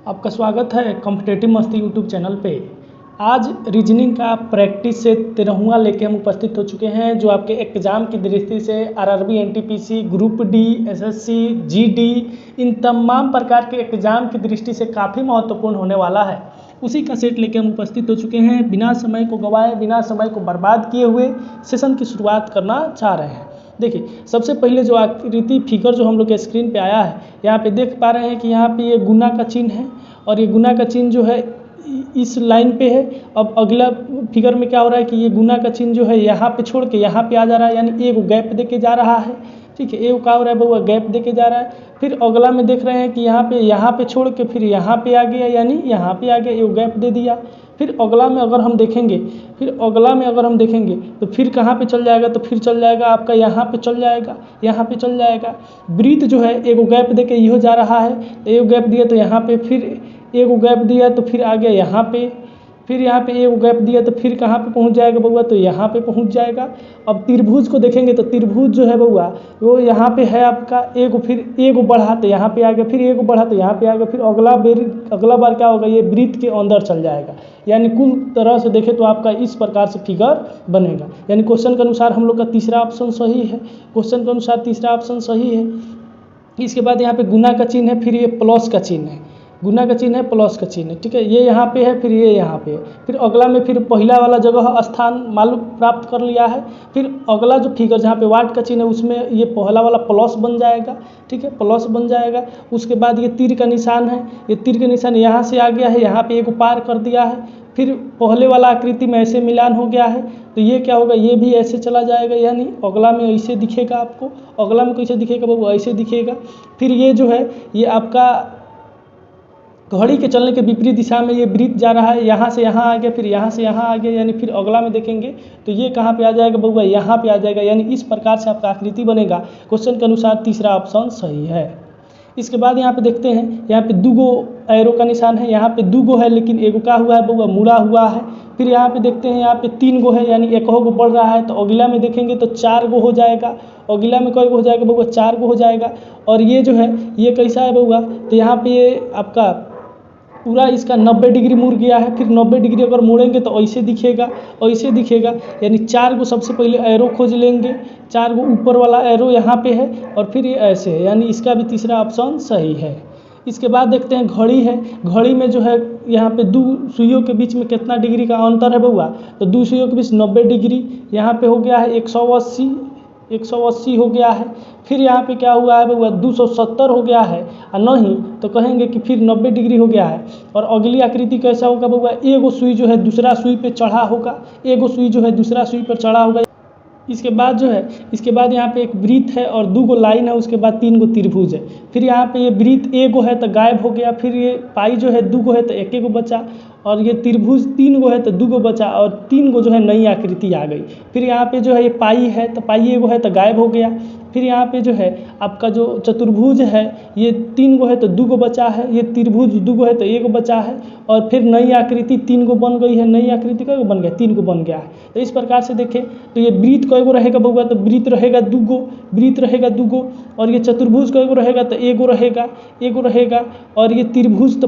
आपका स्वागत है कॉम्पिटेटिव मस्ती यूट्यूब चैनल पे। आज रीजनिंग का प्रैक्टिस से 13वां लेके हम उपस्थित हो चुके हैं, जो आपके एग्ज़ाम की दृष्टि से RRB, NTPC, group D, SSC, GD, इन तमाम प्रकार के एग्ज़ाम की दृष्टि से काफ़ी महत्वपूर्ण होने वाला है। उसी का सेट लेके हम उपस्थित हो चुके हैं। बिना समय को गंवाए, बिना समय को बर्बाद किए हुए सेशन की शुरुआत करना चाह रहे हैं। देखिए, सबसे पहले जो आकृति फिगर जो हम लोग के स्क्रीन पे आया है, यहाँ पे देख पा रहे हैं कि यहाँ पे ये गुना का चिन्ह है और ये गुना का चिन्ह जो है इस लाइन पे है। अब अगला फिगर में क्या हो रहा है कि ये गुना का चिन्ह जो है यहाँ पे छोड़ के यहाँ पे आ जा रहा है, यानी एक गैप दे के जा रहा है। ठीक है, एक क्या हो रहा है बउआ, गैप दे के जा रहा है। फिर अगला में देख रहे हैं कि यहाँ पे छोड़ के फिर यहाँ पे आ गया, यानी यहाँ पे आ गया, एक गैप दे दिया। फिर अगला में अगर हम देखेंगे तो फिर कहाँ पे चल जाएगा, तो फिर चल जाएगा आपका यहाँ पे चल जाएगा। वृत्त जो है एक गैप दे के यो जा रहा है, एक गैप दिया तो यहाँ पे, फिर एक गैप दिया तो फिर आ गया यहाँ पे, फिर यहाँ पे एक गैप दिया तो फिर कहाँ पे पहुँच जाएगा बउआ, तो यहाँ पे पहुँच जाएगा। अब त्रिभुज को देखेंगे तो त्रिभुज जो है बउआ वो यहाँ पे है आपका एक, फिर एक बढ़ा तो यहाँ पे आ गया, फिर एक बढ़ा तो यहाँ पे आ गया, फिर अगला बार क्या होगा, ये वृत्त के अंदर चल जाएगा। यानी कुल तरह से देखें तो आपका इस प्रकार से फिगर बनेगा। यानी क्वेश्चन के अनुसार हम लोग का तीसरा ऑप्शन सही है। इसके बाद यहाँ पे गुना का चिन्ह है, फिर ये प्लस का चिन्ह है, गुना का चिन्ह है, प्लस का चिन्ह है। ठीक है, ये यहाँ पे है, फिर ये यहाँ पे है। फिर अगला में फिर पहला वाला जगह स्थान मालूम प्राप्त कर लिया है। फिर अगला जो फिगर जहाँ पे वाट का चिन्ह है उसमें ये पहला वाला प्लस बन जाएगा। ठीक है, प्लस बन जाएगा। उसके बाद ये तीर का निशान है, ये तीर का निशान यहाँ से आ गया है, यहाँ पे एक पार कर दिया है। फिर पहले वाला आकृति में ऐसे मिलान हो गया है, तो ये क्या होगा, ये भी ऐसे चला जाएगा। यानी अगला में ऐसे दिखेगा आपको, अगला में कैसे दिखेगा वो ऐसे दिखेगा। फिर ये जो है ये आपका घड़ी के चलने के विपरीत दिशा में ये वृत्त जा रहा है, यहाँ से यहाँ आ गया, फिर यहाँ से यहाँ आ गया। यानी फिर अगला में देखेंगे तो ये कहाँ पे आ जाएगा बउआ, यहाँ पे आ जाएगा। यानी इस प्रकार से आपका आकृति बनेगा। क्वेश्चन के अनुसार तीसरा ऑप्शन सही है। इसके बाद यहाँ पे देखते हैं, यहाँ पे दूगो एरो का निशान है, यहाँ पे दूगो है लेकिन एगो का हुआ है बउआ, मुड़ा हुआ है। फिर यहाँ पे देखते हैं यहाँ पे 3 गो है, यानी एक गो बढ़ रहा है। तो अगला में देखेंगे तो 4 गो हो जाएगा। अगला में कई गो हो जाएगा बउआ, 4 गो हो जाएगा। और ये जो है ये कैसा है बउआ, तो यहाँ पे ये आपका पूरा इसका 90 डिग्री मुड़ गया है। फिर 90 डिग्री अगर मुड़ेंगे तो ऐसे दिखेगा। यानी 4 गो सबसे पहले एरो खोज लेंगे, 4 गो ऊपर वाला एरो यहाँ पे है और फिर ये ऐसे है, यानी इसका भी तीसरा ऑप्शन सही है। इसके बाद देखते हैं घड़ी है। घड़ी में जो है यहाँ पे 2 सुइयों के बीच में कितना डिग्री का अंतर है बउआ, तो 2 सुइयों के बीच 90 डिग्री, यहाँ पे हो गया है 180 हो गया है। फिर यहाँ पे क्या हुआ है बउआ, 270 हो गया है। और नहीं तो कहेंगे कि फिर 90 डिग्री हो गया है। और अगली आकृति कैसा होगा बउआ, एगो सुई जो है दूसरा सुई पे चढ़ा होगा, इसके बाद यहाँ पे एक वृत्त है और 2 गो लाइन है, उसके बाद 3 गो त्रिभुज है। फिर यहाँ पे ये वृत्त एगो है तो गायब हो गया। फिर ये पाई जो है 2 गो है तो 1 गो बचा, और ये त्रिभुज 3 गो है तो 2 गो बचा, और 3 गो जो है नई आकृति आ गई। फिर यहाँ पे जो है ये पाई है तो पाई एगो है तो गायब हो गया। फिर यहाँ पे जो है आपका जो चतुर्भुज है ये 3 गो है तो 2 गो बचा है, ये त्रिभुज 2 गो है तो 1 गो बचा है। और फिर नई आकृति 3 गो बन गई है, नई आकृति कई गो बन गया, 3 गो बन गया है। तो इस प्रकार से देखें तो ये वृत्त कई गो रहेगा बउआ, तो वृत्त रहेगा 2 गो, और ये चतुर्भुज कई गो रहेगा तो 1 गो रहेगा, और ये त्रिभुज तो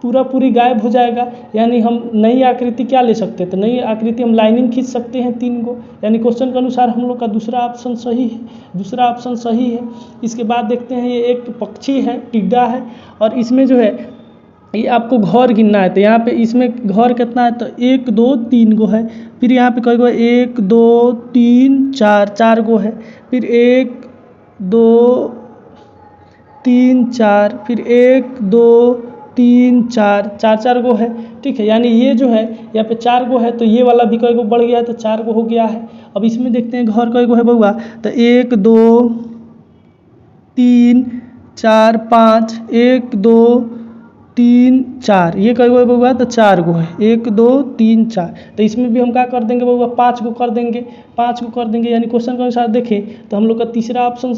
पूरी गायब हो जाएगा। यानी हम नई आकृति क्या ले सकते हैं, तो नई आकृति हम लाइनिंग खींच सकते हैं 3 गो। यानी क्वेश्चन के अनुसार हम लोग का दूसरा ऑप्शन सही है। इसके बाद देखते हैं ये एक पक्षी है, टिड्डा है, और इसमें जो है ये आपको घर गिनना है। तो यहाँ पे इसमें घर कितना है, तो 1 2 3 गो है। फिर यहाँ पे कई गो, 1 2 3 4 गो है। फिर 1 2 3 4, फिर 1 2 3 4 गो है। ठीक है, यानी ये जो है यहाँ पे 4 गो है, तो ये वाला भी कई गो बढ़ गया है, तो 4 गो हो गया है। अब इसमें देखते हैं घर कई गो है बउआ, तो 1 2 3 4 5, 1 2 3 4, ये कई गो है बउआ, तो 4 गो है, 1 2 3 4। तो इसमें भी हम क्या कर देंगे बउआ, 5 गो कर देंगे। यानी क्वेश्चन के अनुसार देखें तो हम लोग का तीसरा ऑप्शन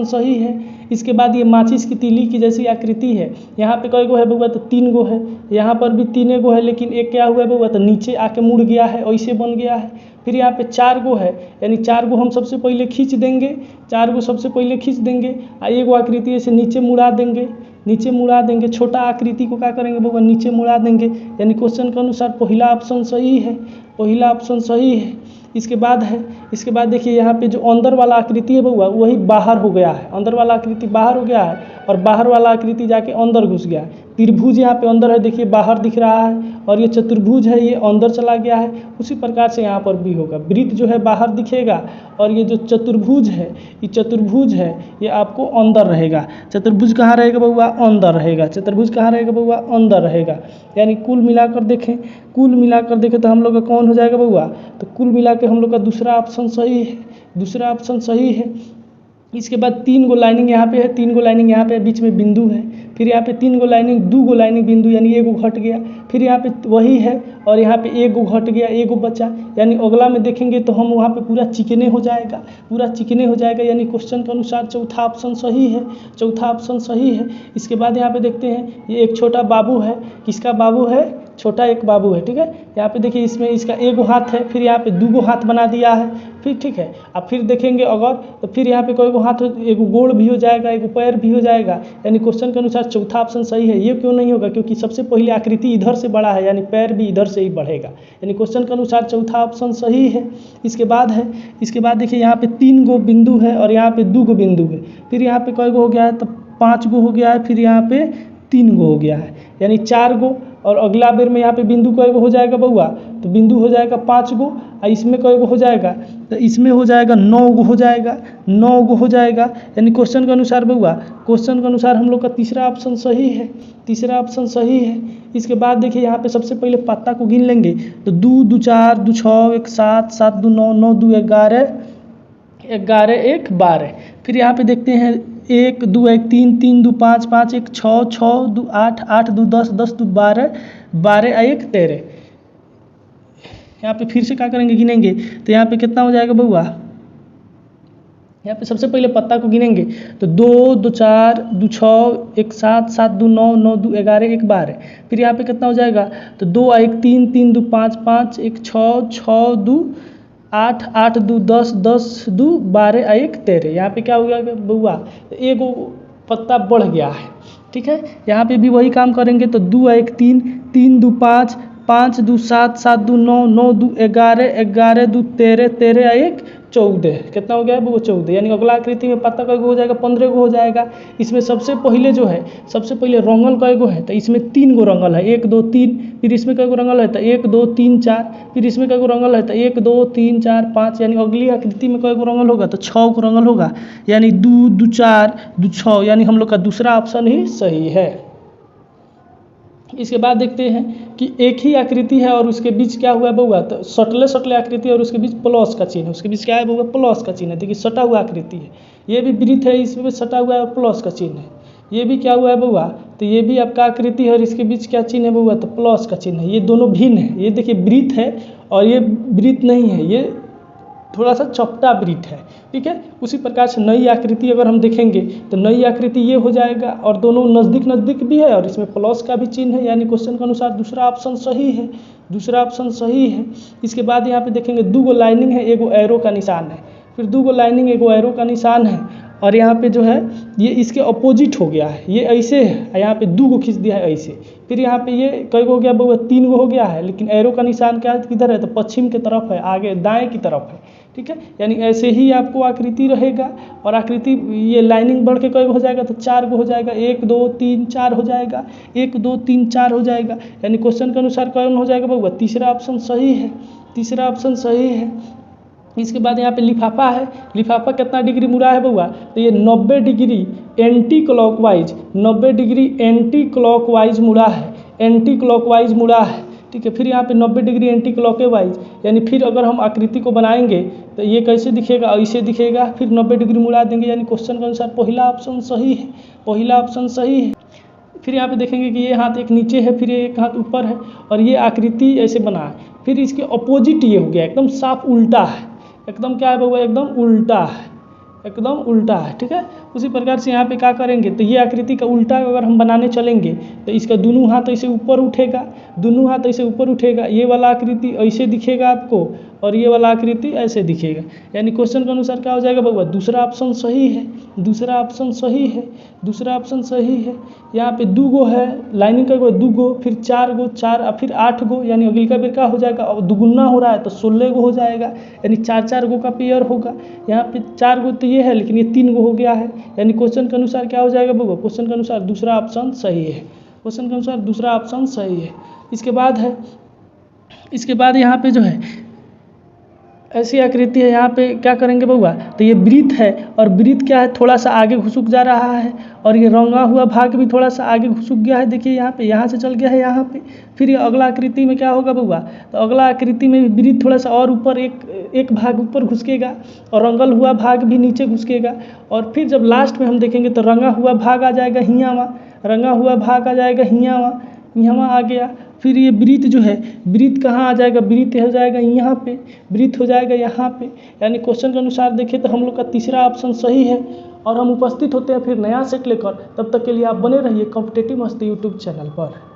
सही है। इसके बाद ये माचिस की तीली की जैसी आकृति है। यहाँ पे कई गो है बउआ, तो 3 गो है। यहाँ पर भी 3 गो है, लेकिन एक क्या हुआ है बउआ, तो नीचे आके मुड़ गया है, ऐसे बन गया है। फिर यहाँ पे 4 गो है, यानी 4 गो हम सबसे पहले खींच देंगे, 4 गो सबसे पहले खींच देंगे, और 1 गो आकृति ऐसे नीचे मुड़ा देंगे। नीचे मुड़ा देंगे, छोटा आकृति को क्या करेंगे बउआ नीचे मुड़ा देंगे, यानी क्वेश्चन के अनुसार पहला ऑप्शन सही है, पहला ऑप्शन सही है। इसके बाद देखिए यहाँ पे जो अंदर वाला आकृति है बउआ वही बाहर हो गया है, अंदर वाला आकृति बाहर हो गया है और बाहर वाला आकृति जाके अंदर घुस गया है। त्रिभुज यहाँ पे अंदर है, देखिए बाहर दिख रहा है, और ये चतुर्भुज है ये अंदर चला गया है। उसी प्रकार से यहाँ पर भी होगा, वृत्त जो है बाहर दिखेगा और ये जो चतुर्भुज है, ये चतुर्भुज है ये आपको अंदर रहेगा। चतुर्भुज कहाँ रहेगा बउआ अंदर रहेगा, चतुर्भुज कहाँ रहेगा बउआ अंदर रहेगा। यानी कुल मिलाकर देखें तो हम लोग का कौन हो जाएगा बउआ, तो कुल मिला के हम लोग का दूसरा ऑप्शन सही है, दूसरा ऑप्शन सही है। इसके बाद 3 गो लाइनिंग यहाँ पे है, 3 गो लाइनिंग यहाँ पे बीच में बिंदु है, फिर यहाँ पे 3 गो लाइनिंग 2 गो लाइनिंग बिंदु यानी एगो घट गया, फिर यहाँ पे वही है और यहाँ पे एगो घट गया एगो बचा, यानी अगला में देखेंगे तो हम वहाँ पे पूरा चिकने हो जाएगा, पूरा चिकने हो जाएगा, यानी क्वेश्चन के अनुसार चौथा ऑप्शन सही है, चौथा ऑप्शन सही है। इसके बाद यहाँ पे देखते हैं ये एक छोटा बाबू है, किसका बाबू है, छोटा एक बाबू है, ठीक है। यहाँ पे देखिए इसमें इसका एगो हाथ है, फिर यहाँ पे 2 गो हाथ बना दिया है, फिर ठीक है। अब फिर देखेंगे अगर तो फिर यहाँ पे कोई गो हाथ एगो गोड़ भी हो जाएगा एगो पैर भी हो जाएगा, यानी क्वेश्चन के अनुसार चौथा ऑप्शन सही है। ये क्यों नहीं होगा, क्योंकि सबसे पहले आकृति इधर से बड़ा है, यानी पैर भी इधर से ही बढ़ेगा, यानी क्वेश्चन के अनुसार चौथा ऑप्शन सही है। इसके बाद देखिए यहाँ पे 3 गो बिंदु है और यहाँ पे 2 गो बिंदु है, फिर यहाँ पे कोई गो हो गया है तो 5 गो हो गया है, फिर यहाँ पे 3 गो हो गया है, यानी 4 गो। और अगला बेर में यहाँ पे बिंदु कोई गो हो जाएगा बउआ, तो बिंदु हो जाएगा 5 गो, और इसमें कोई गो हो जाएगा तो इसमें हो जाएगा 9 गो हो जाएगा, 9 गो हो जाएगा, यानी क्वेश्चन के अनुसार बउआ, क्वेश्चन के अनुसार हम लोग का तीसरा ऑप्शन सही है, तीसरा ऑप्शन सही है। इसके बाद देखिए यहाँ पे सबसे पहले पत्ता को गिन लेंगे तो 2 2 4 2 6 1 7 7 2 9 9 2 11 11 1 12, फिर यहाँ पे देखते हैं 1 2 1 3 3 2 5 5 1 6 6 2 8 8 2 10 10 2 12 12 1 13। यहाँ पे फिर से क्या करेंगे गिनेंगे तो यहाँ पे कितना हो जाएगा बउआ, यहाँ पे सबसे पहले पत्ता को गिनेंगे तो 2 2 4 2 6 1 7 7 2 9 9 2 11 1 12, फिर यहाँ पे कितना हो जाएगा तो 2 1 3 3 2 5 5 1 6 6 2 8 8 2 10 10 2 12 1 13। यहाँ पे क्या हो गया बउआ, एगो पत्ता बढ़ गया है, ठीक है। यहाँ पे भी वही काम करेंगे तो 2 1 3 3 2 5 5 2 7 7 2 9 9 2 11 11 2 13 13 1 14, कितना हो गया है वो 14, यानी अगला आकृति में पत्ता कई गो हो जाएगा 15 गो हो जाएगा। इसमें सबसे पहले जो है सबसे पहले रंगल कई गो है तो इसमें 3 गो रंगल है 1 2 3, फिर इसमें कई गो रंगल है तो 1 2 3 4, फिर इसमें कई गो रंगल है तो 1 2 3 4 5, यानी अगली आकृति में कई गो रंगल होगा तो 6 गो रंगल होगा, यानी 2 2 4 2 6, यानी हम लोग का दूसरा ऑप्शन ही सही है। इसके बाद देखते हैं कि एक ही आकृति है और उसके बीच क्या हुआ है बउआ, तो सटले सटले आकृति और उसके बीच प्लस का चिन्ह है, उसके बीच क्या है बउआ प्लस का चिन्ह है। देखिए सटा हुआ आकृति है, ये भी वृत्त है इसमें सटा हुआ है प्लस का चिन्ह है, ये भी क्या हुआ है बउआ, तो ये भी आपका आकृति है और इसके बीच क्या चिन्ह है बउआ, तो प्लस का चिन्ह है। ये दोनों भिन्न है, ये देखिए वृत्त है और ये वृत्त नहीं है, ये थोड़ा सा चपटा वृत्त है, ठीक है। उसी प्रकार से नई आकृति अगर हम देखेंगे तो नई आकृति ये हो जाएगा और दोनों नज़दीक नज़दीक भी है और इसमें प्लस का भी चिन्ह है, यानी क्वेश्चन के अनुसार दूसरा ऑप्शन सही है, दूसरा ऑप्शन सही है। इसके बाद यहाँ पे देखेंगे 2 गो लाइनिंग है एगो एरो का निशान है, फिर 2 गो लाइनिंग एगो एरो का निशान है, और यहाँ पे जो है ये इसके अपोजिट हो गया है, ये ऐसे है, यहाँ पे 2 गो खींच दिया है ऐसे, फिर यहाँ पे ये कई गो हो गया बउआ 3 गो हो गया है, लेकिन एरो का निशान क्या किधर है तो पश्चिम के तरफ है, आगे दाएं की तरफ है, ठीक है। यानी ऐसे ही आपको आकृति रहेगा और आकृति ये लाइनिंग बढ़ के कई गो हो जाएगा तो 4 गो हो जाएगा, 1 2 3 4 हो जाएगा, 1 2 3 4 हो जाएगा, यानी क्वेश्चन के अनुसार कौन हो जाएगा बउआ, तीसरा ऑप्शन सही है, तीसरा ऑप्शन सही है। इसके बाद यहाँ पे लिफाफा है, लिफाफा कितना डिग्री मुड़ा है बउआ, तो ये 90 degree anti clockwise, 90 degree anti clockwise मुड़ा है, एंटी क्लॉकवाइज मुड़ा है, ठीक है। फिर यहाँ पे 90 डिग्री एंटी क्लॉकवाइज, यानी फिर अगर हम आकृति को बनाएंगे तो ये कैसे दिखेगा, ऐसे दिखेगा, फिर 90 डिग्री मुड़ा देंगे, यानी क्वेश्चन के अनुसार पहला ऑप्शन सही है, पहला ऑप्शन सही है। फिर यहाँ पे देखेंगे कि ये हाथ एक नीचे है फिर एक हाथ ऊपर है और ये आकृति ऐसे बना है, फिर इसके अपोजिट ये हो गया एकदम साफ उल्टा है, एकदम क्या है बउआ एकदम उल्टा है, एकदम उल्टा है, ठीक है। उसी प्रकार से यहाँ पे क्या करेंगे तो ये आकृति का उल्टा अगर हम बनाने चलेंगे तो इसका दोनों हाथ ऐसे ऊपर उठेगा, दोनों हाथ ऐसे ऊपर उठेगा, ये वाला आकृति ऐसे दिखेगा आपको और ये वाला आकृति ऐसे दिखेगा। यानी क्वेश्चन के अनुसार क्या हो जाएगा बउआ, दूसरा ऑप्शन सही है, दूसरा ऑप्शन सही है, दूसरा ऑप्शन सही है। यहाँ पे 2 गो है, लाइनिंग का 2 गो, फिर 4 गो, 4 और फिर 8 गो, यानी अगली का बेर क्या हो जाएगा, अब दुगुना हो रहा है तो 16 गो हो जाएगा, यानी 4-4 गो का पेयर होगा। यहाँ पे 4 गो तो ये है, लेकिन ये 3 गो हो गया है, यानी क्वेश्चन के अनुसार क्या हो जाएगा बउआ, क्वेश्चन के अनुसार दूसरा ऑप्शन सही है, क्वेश्चन के अनुसार दूसरा ऑप्शन सही है। इसके बाद यहाँ पे जो है ऐसी आकृति है, यहाँ पे क्या करेंगे बउआ, तो ये वृत्त है और वृत्त क्या है, थोड़ा सा आगे घुसुक जा रहा है और ये रंगा हुआ भाग भी थोड़ा सा आगे घुसुक गया है। देखिए यहाँ पे, यहाँ से चल गया है यहाँ पे। फिर ये अगला आकृति में क्या होगा बउआ, तो अगला आकृति में वृत्त थोड़ा सा और ऊपर एक भाग ऊपर घुसकेगा और रंगल हुआ भाग भी नीचे घुसकेगा। और फिर जब लास्ट में हम देखेंगे तो रंगा हुआ भाग आ जाएगा हियाँ, रंगा हुआ भाग आ जाएगा हियाँ आ गया। फिर ये वृत्त जो है, वृत्त कहाँ आ जाएगा, वृत्त हो जाएगा यहाँ पे, वृत्त हो जाएगा यहाँ पे। यानी क्वेश्चन के अनुसार देखें तो हम लोग का तीसरा ऑप्शन सही है। और हम उपस्थित होते हैं फिर नया सेट लेकर, तब तक के लिए आप बने रहिए कॉम्पिटिटिव मस्ती यूट्यूब चैनल पर।